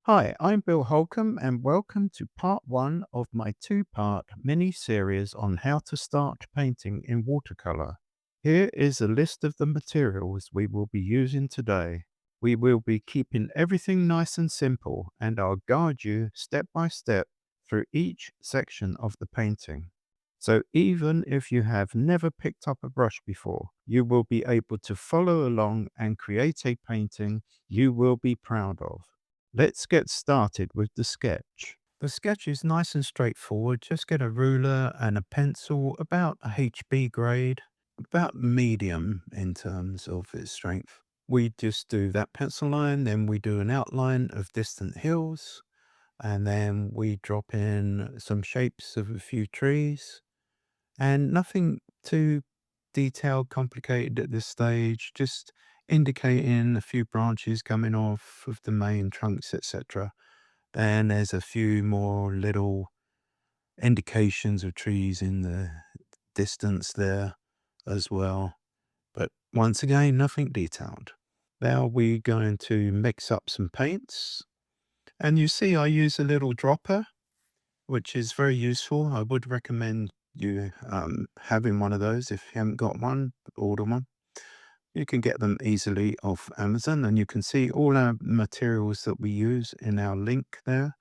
Hi, I'm Bill Holcomb, and welcome to part one of my two-part mini series on how to start painting in watercolor. Here is a list of the materials we will be using today. We will be keeping everything nice and simple, and I'll guide you step by step through each section of the painting. So even if you have never picked up a brush before, you will be able to follow along and create a painting you will be proud of. Let's get started with the sketch. The sketch is nice and straightforward. Just get a ruler and a pencil, about a HB grade, about medium in terms of its strength. We just do that pencil line, then we do an outline of distant hills, and then we drop in some shapes of a few trees, and nothing too detailed, complicated at this stage, just indicating a few branches coming off of the main trunks, etc. Then there's a few more little indications of trees in the distance there as well. But once again, nothing detailed. Now we're going to mix up some paints. And you see I use a little dropper, which is very useful. I would recommend you having one of those. If you haven't got one, order one. You can get them easily off Amazon, and you can see all our materials that we use in our link there.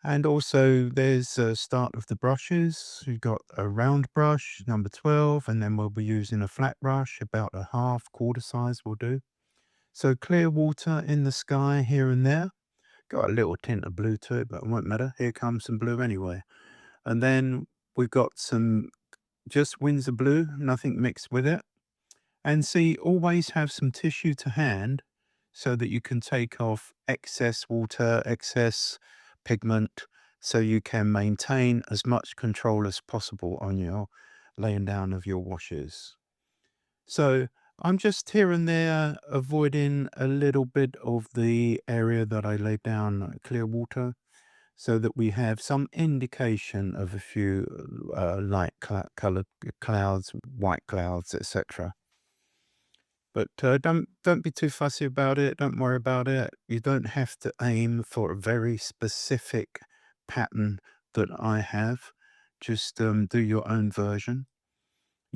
And also there's a start of the brushes. You've got a round brush, number 12, and then we'll be using a flat brush, about a half, quarter size will do. So clear water in the sky here and there. Got a little tint of blue to it, but it won't matter. Here comes some blue anyway. And then we've got some just Winsor Blue, nothing mixed with it. And see, always have some tissue to hand so that you can take off excess water, excess pigment, so you can maintain as much control as possible on your laying down of your washes. So I'm just here and there avoiding a little bit of the area that I laid down clear water, so that we have some indication of a few light colored clouds, white clouds, etc. But don't be too fussy about it. Don't worry about it. You don't have to aim for a very specific pattern that I have. Just do your own version.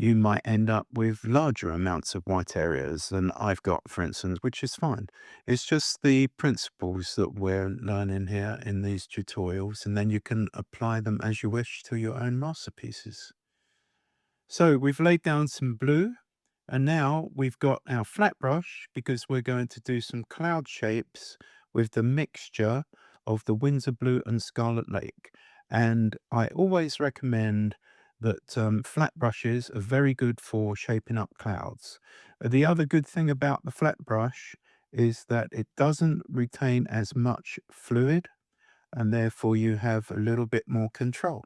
You might end up with larger amounts of white areas than I've got, for instance, which is fine. It's just the principles that we're learning here in these tutorials, and then you can apply them as you wish to your own masterpieces. So we've laid down some blue, and now we've got our flat brush because we're going to do some cloud shapes with the mixture of the Winsor Blue and Scarlet Lake. And I always recommend that flat brushes are very good for shaping up clouds. The other good thing about the flat brush is that it doesn't retain as much fluid, and therefore you have a little bit more control.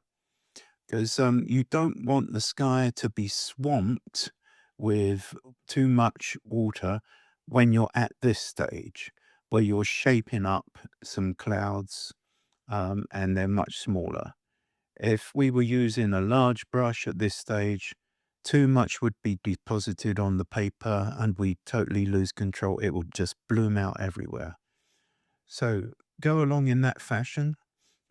Because you don't want the sky to be swamped with too much water when you're at this stage, where you're shaping up some clouds, and they're much smaller. If we were using a large brush at this stage, too much would be deposited on the paper and we totally lose control. It would just bloom out everywhere. So go along in that fashion.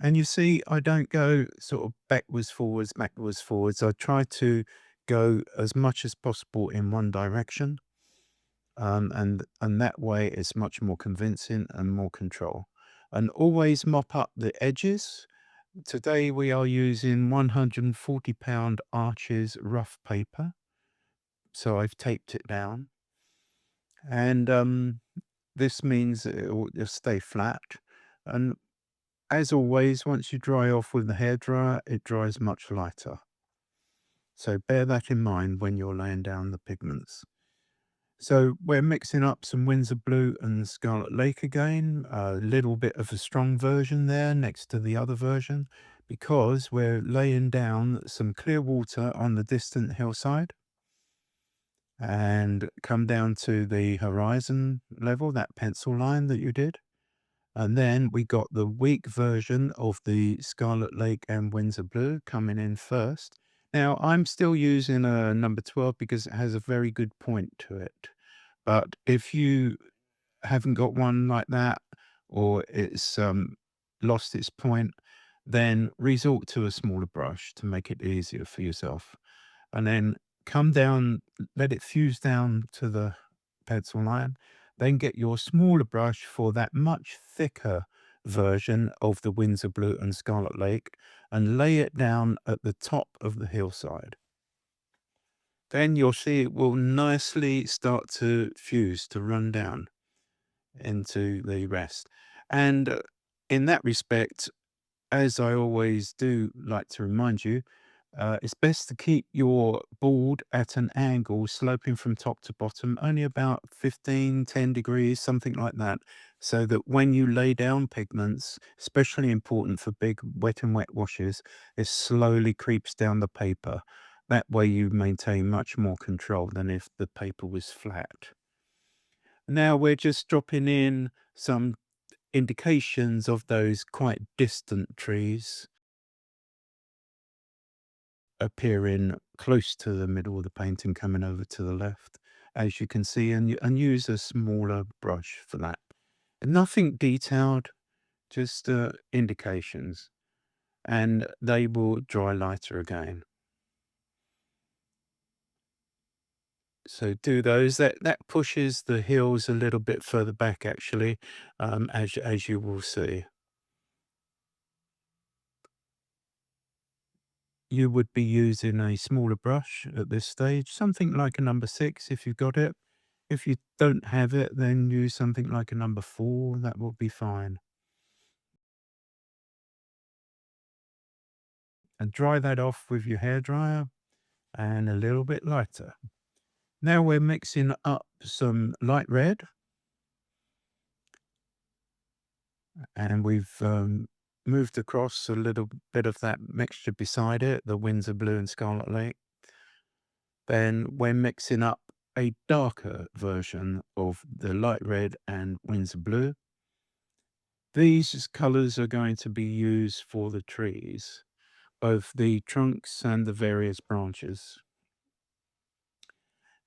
And you see, I don't go sort of backwards, forwards. I try to go as much as possible in one direction. And that way it's much more convincing and more control. And always mop up the edges. Today we are using 140-pound Arches rough paper. So I've taped it down. And this means it will just stay flat. And as always, once you dry off with the hairdryer, it dries much lighter. So bear that in mind when you're laying down the pigments. So we're mixing up some Winsor Blue and Scarlet Lake again, a little bit of a strong version there next to the other version, because we're laying down some clear water on the distant hillside and come down to the horizon level, that pencil line that you did. And then we got the weak version of the Scarlet Lake and Winsor Blue coming in first. Now, I'm still using a number 12 because it has a very good point to it. But if you haven't got one like that, or it's lost its point, then resort to a smaller brush to make it easier for yourself. And then come down, let it fuse down to the pencil line. Then get your smaller brush for that much thicker version of the Winsor Blue and Scarlet Lake and lay it down at the top of the hillside. Then you'll see it will nicely start to fuse, to run down into the rest. And in that respect, as I always do like to remind you, it's best to keep your board at an angle sloping from top to bottom, only about 15, 10 degrees, something like that, so that when you lay down pigments, especially important for big wet and wet washes, it slowly creeps down the paper. That way you maintain much more control than if the paper was flat. Now we're just dropping in some indications of those quite distant trees appearing close to the middle of the painting, coming over to the left, as you can see, and use a smaller brush for that. Nothing detailed, just indications, and they will dry lighter again. So do those. That pushes the hills a little bit further back, actually, as you will see. You would be using a smaller brush at this stage, something like a number 6 if you've got it. If you don't have it, then use something like a number 4, that will be fine. And dry that off with your hairdryer and a little bit lighter. Now we're mixing up some light red, and we've moved across a little bit of that mixture beside it, the Winsor Blue and Scarlet Lake. Then we're mixing up a darker version of the light red and Winsor Blue. These colors are going to be used for the trees, both the trunks and the various branches.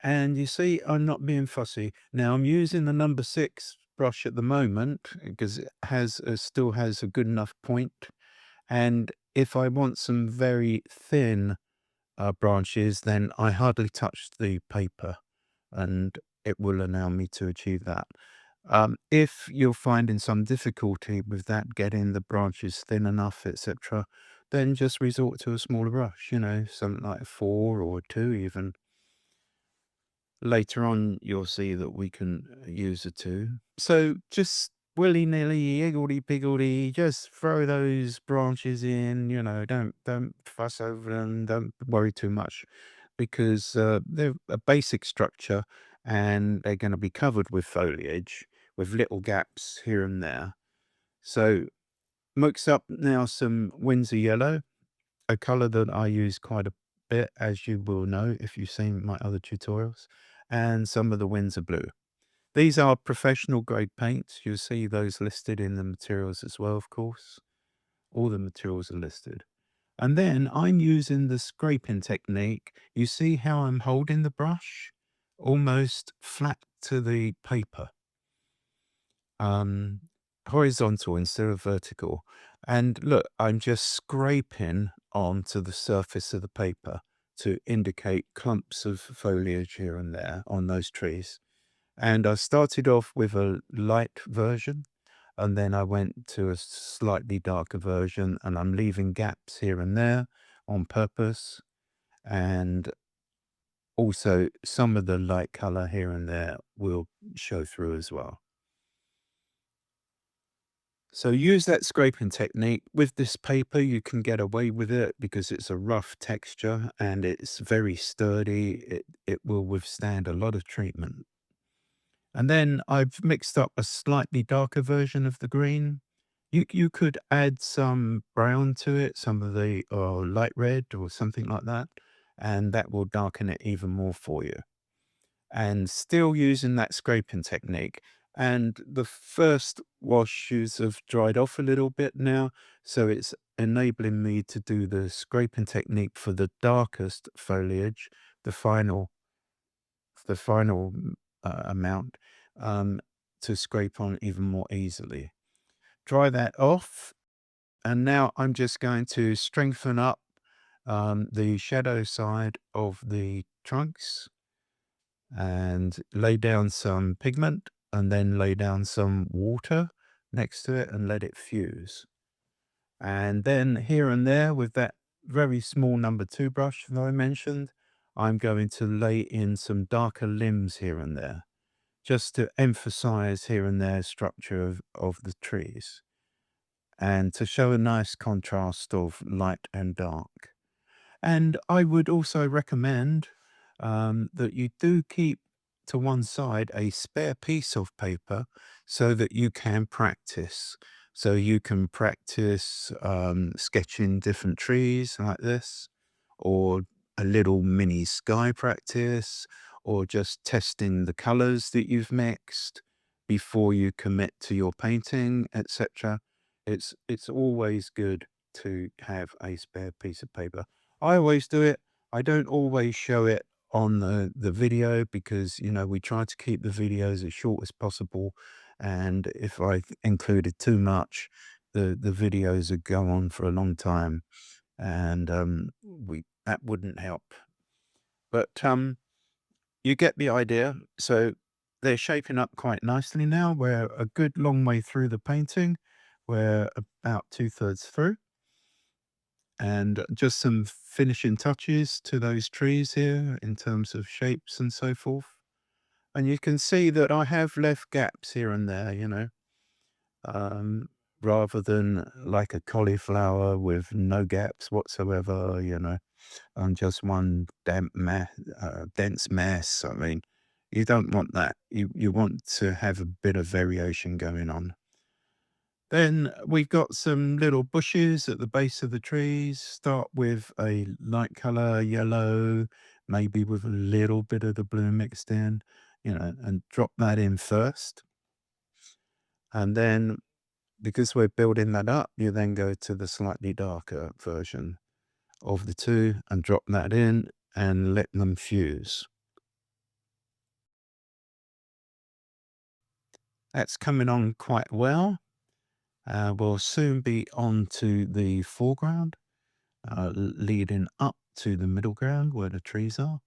And you see, I'm not being fussy. Now I'm using the number 6 brush at the moment because it still has a good enough point. And if I want some very thin branches, then I hardly touch the paper, and it will allow me to achieve that. If you're finding some difficulty with that, getting the branches thin enough, etc., then just resort to a smaller brush, something like a 4 or a 2 even. Later on, you'll see that we can use a 2. So just willy-nilly, higgledy-piggledy, just throw those branches in, don't fuss over them, don't worry too much, because they're a basic structure and they're gonna be covered with foliage with little gaps here and there. So mix up now some Winsor Yellow, a color that I use quite a bit, as you will know if you've seen my other tutorials, and some of the Winsor Blue. These are professional grade paints. You'll see those listed in the materials as well, of course. All the materials are listed. And then I'm using the scraping technique. You see how I'm holding the brush almost flat to the paper, um, horizontal instead of vertical. And look, I'm just scraping onto the surface of the paper to indicate clumps of foliage here and there on those trees. And I started off with a light version, and then I went to a slightly darker version, and I'm leaving gaps here and there on purpose. And also some of the light color here and there will show through as well. So use that scraping technique. With this paper, you can get away with it because it's a rough texture and it's very sturdy. It will withstand a lot of treatment. And then I've mixed up a slightly darker version of the green. You could add some brown to it, some of the light red or something like that, and that will darken it even more for you. And still using that scraping technique. And the first washes have dried off a little bit now, so it's enabling me to do the scraping technique for the darkest foliage, the final amount um, to scrape on even more easily. Dry that off, and now I'm just going to strengthen up the shadow side of the trunks and lay down some pigment and then lay down some water next to it and let it fuse. And then here and there with that very small number 2 brush that I mentioned, I'm going to lay in some darker limbs here and there, just to emphasize here and there structure of the trees and to show a nice contrast of light and dark. And I would also recommend that you do keep to one side a spare piece of paper so that you can practice. So you can practice sketching different trees like this, or a little mini sky practice, or just testing the colors that you've mixed before you commit to your painting, etc. It's always good to have a spare piece of paper. I always do it. I don't always show it on the video because, we try to keep the videos as short as possible. And if I included too much, the videos would go on for a long time and that wouldn't help. But you get the idea. So they're shaping up quite nicely now. We're a good long way through the painting. We're about 2/3 through. And just some finishing touches to those trees here in terms of shapes and so forth. And you can see that I have left gaps here and there, um, rather than like a cauliflower with no gaps whatsoever, and just one dense mess. I mean, you don't want that. You want to have a bit of variation going on. Then we've got some little bushes at the base of the trees. Start with a light color yellow, maybe with a little bit of the blue mixed in, and drop that in first. And then because we're building that up, you then go to the slightly darker version of the two and drop that in and let them fuse. That's coming on quite well. We'll soon be on to the foreground. Leading up to the middle ground where the trees are.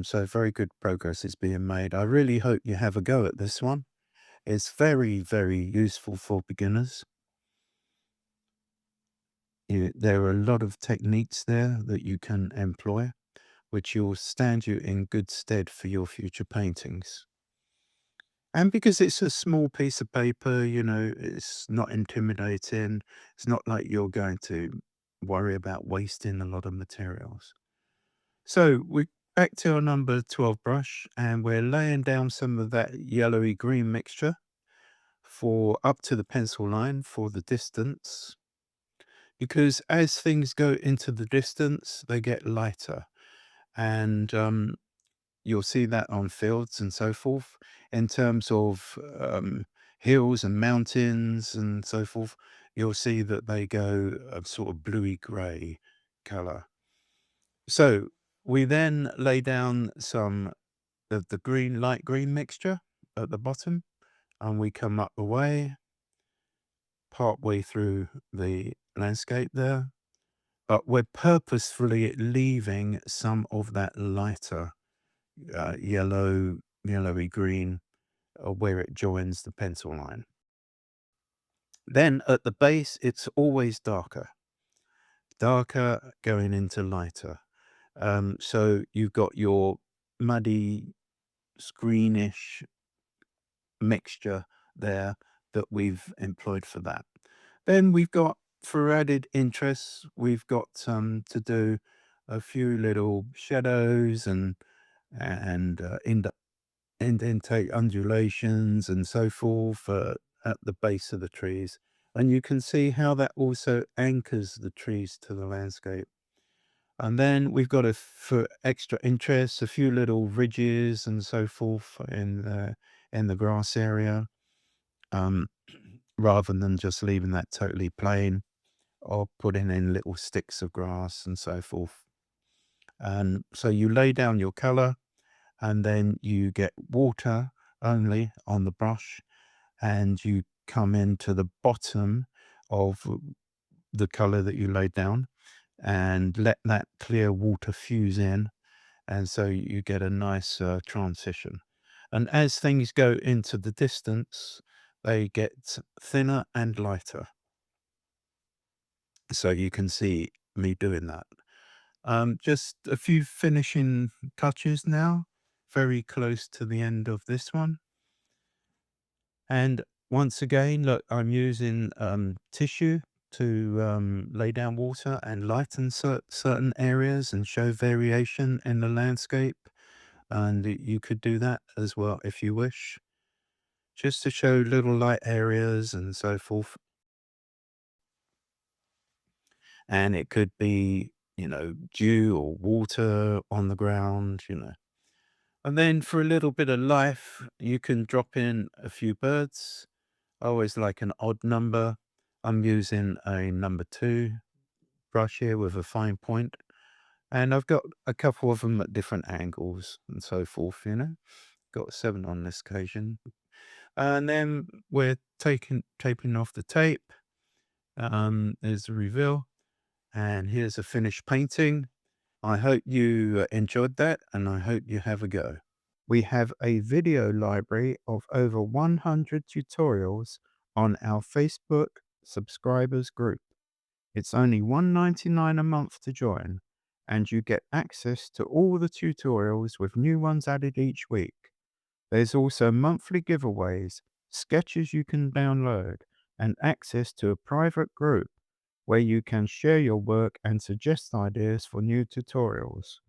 So very good progress is being made. I really hope you have a go at this one. It's very, very useful for beginners. There are a lot of techniques there that you can employ, which will stand you in good stead for your future paintings. And because it's a small piece of paper, it's not intimidating. It's not like you're going to worry about wasting a lot of materials. So we're back to our number 12 brush and we're laying down some of that yellowy green mixture for up to the pencil line for the distance. Because as things go into the distance, they get lighter. And you'll see that on fields and so forth. In terms of hills and mountains and so forth, you'll see that they go a sort of bluey grey color. So we then lay down some of the light green mixture at the bottom, and we come up the way, part way through the landscape there, but we're purposefully leaving some of that lighter yellowy green where it joins the pencil line. Then at the base, it's always darker going into lighter. So you've got your muddy, greenish mixture there that we've employed for that. Then we've got, for added interest, we've got to do a few little shadows and indentate undulations and so forth at the base of the trees. And you can see how that also anchors the trees to the landscape. And then we've got for extra interest, a few little ridges and so forth in the grass area, um, rather than just leaving that totally plain or putting in little sticks of grass and so forth. And so you lay down your color and then you get water only on the brush, and you come into the bottom of the color that you laid down and let that clear water fuse in, and so you get a nice transition. And as things go into the distance, they get thinner and lighter. So you can see me doing that. Just a few finishing touches now, very close to the end of this one. And once again, look, I'm using tissue to lay down water and lighten certain areas and show variation in the landscape. And you could do that as well if you wish, just to show little light areas and so forth. And it could be, dew or water on the ground. And then for a little bit of life, you can drop in a few birds. I always like an odd number. I'm using a number 2 brush here with a fine point, and I've got a couple of them at different angles and so forth. Got 7 on this occasion. And then we're taping off the tape. There's the reveal, and here's a finished painting. I hope you enjoyed that, and I hope you have a go. We have a video library of over 100 tutorials on our Facebook subscribers group. It's only $1.99 a month to join, and you get access to all the tutorials with new ones added each week. There's also monthly giveaways, sketches you can download, and access to a private group where you can share your work and suggest ideas for new tutorials.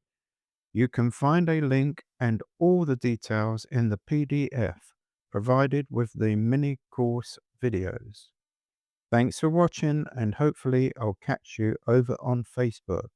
You can find a link and all the details in the PDF provided with the mini course videos. Thanks for watching, and hopefully I'll catch you over on Facebook.